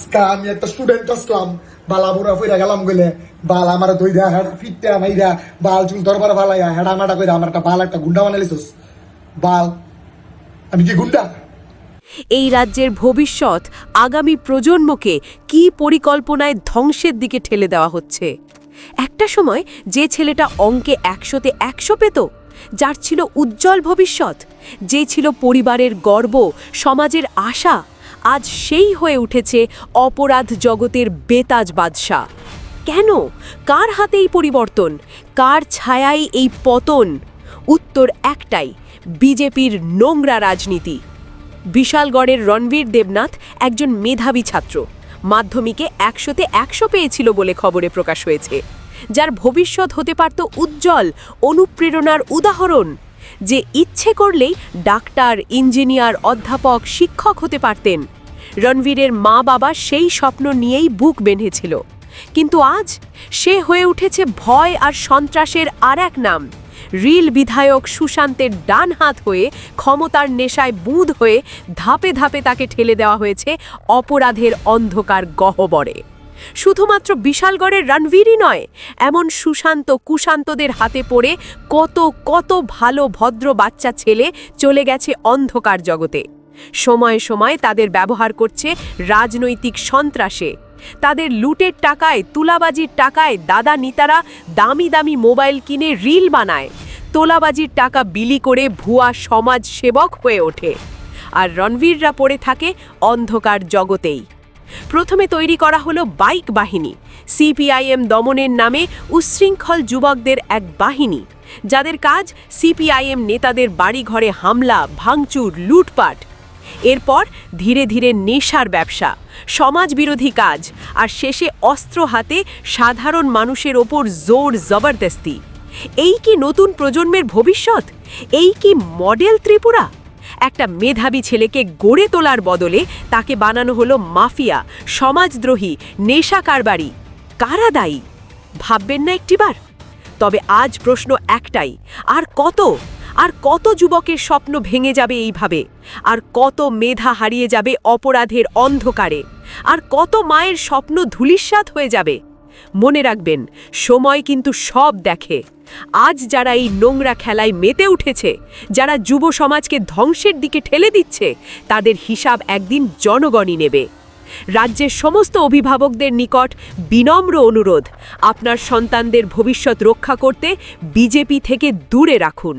আজকা আমি একটা স্টুডেন্ট আসলাম বালা বুড়া ফিরা গেলাম গেলে বাল আমার দইরা হেড ফিটতে মাইরা বাল চুল দরবার বালাইয়া হেডা মাটা কইরা আমার একটা বাল একটা গুন্ডা বানাইলিছস বাল আমি কি গুন্ডা? এই রাজ্যের ভবিষ্যৎ আগামী প্রজন্মকে কি পরিকল্পনায় ধ্বংসের দিকে ঠেলে দেওয়া হচ্ছে। একটা সময় যে ছেলেটা অঙ্কে 100-তে 100 পেত, যার ছিল উজ্জ্বল ভবিষ্যৎ, যে ছিল পরিবারের গর্ব, সমাজের আশা, আজ সেই হয়ে উঠেছে অপরাধ জগতের বেতাজ বাদশা। কেন? কার হাতে এই পরিবর্তন? কার ছায়ায় এই পতন? উত্তর একটাই, বিজেপির নোংরা রাজনীতি। বিশালগড়ের রণবীর দেবনাথ একজন মেধাবী ছাত্র, মাধ্যমিকে 100-তে 100 পেয়েছিল বলে খবরে প্রকাশ হয়েছে, যার ভবিষ্যৎ হতে পারত উজ্জ্বল, অনুপ্রেরণার উদাহরণ, যে ইচ্ছে করলেই ডাক্তার, ইঞ্জিনিয়ার, অধ্যাপক, শিক্ষক হতে পারতেন। রণবীরের মা বাবা সেই স্বপ্ন নিয়েই বুক বেঁধেছিল, কিন্তু আজ সে হয়ে উঠেছে ভয় আর সন্ত্রাসের আর এক নাম। রিল বিধায়ক সুশান্তের ডান হাত হয়ে, ক্ষমতার নেশায় বুঁদ হয়ে ধাপে ধাপে তাকে ঠেলে দেওয়া হয়েছে অপরাধের অন্ধকার গহ্বরে। শুধুমাত্র বিশালগড়ের রণবীরই নয়, এমন সুশান্ত কুশান্তদের হাতে পড়ে কত কত ভালো ভদ্র বাচ্চা ছেলে চলে গেছে অন্ধকার জগতে। সময়ে সময়ে তাদের ব্যবহার করছে রাজনৈতিক সন্ত্রাসে। তাদের লুটের টাকায়, তুলাবাজির টাকায় দাদা নিতারা দামি দামি মোবাইল কিনে রিল বানায়, তোলাবাজির টাকা বিলি করে ভুয়া সমাজ সেবক হয়ে ওঠে, আর রণবীররা পড়ে থাকে অন্ধকার জগতেই। প্রথমে তৈরি করা হলো বাইক বাহিনী, সিপিআইএম দমনের নামে উচ্ছৃঙ্খল যুবকদের এক বাহিনী, যাদের কাজ সিপিআইএম নেতাদের বাড়িঘরে হামলা, ভাঙচুর, লুটপাট। এরপর ধীরে ধীরে নেশার ব্যবসা, সমাজবিরোধী কাজ, আর শেষে অস্ত্র হাতে সাধারণ মানুষের ওপর জোর জবরদস্তি। এই কি নতুন প্রজন্মের ভবিষ্যৎ? এই কি মডেল ত্রিপুরা? একটা মেধাবী ছেলেকে গড়ে তোলার বদলে তাকে বানানো হলো মাফিয়া, সমাজদ্রোহী, নেশা কারবারি। কারা দায়ী? ভাববেন না একটিবার? তবে আজ প্রশ্ন একটাই, আর কত যুবকের স্বপ্ন ভেঙে যাবে এইভাবে? আর কত মেধা হারিয়ে যাবে অপরাধের অন্ধকারে? আর কত মায়ের স্বপ্ন ধূলিসাৎ হয়ে যাবে? মনে রাখবেন, সময় কিন্তু সব দেখে। আজ যারা এই নোংরা খেলায় মেতে উঠেছে, যারা যুব সমাজকে ধ্বংসের দিকে ঠেলে দিচ্ছে, তাদের হিসাব একদিন জনগণই নেবে। রাজ্যের সমস্ত অভিভাবকদের নিকট বিনম্র অনুরোধ, আপনার সন্তানদের ভবিষ্যৎ রক্ষা করতে বিজেপি থেকে দূরে রাখুন।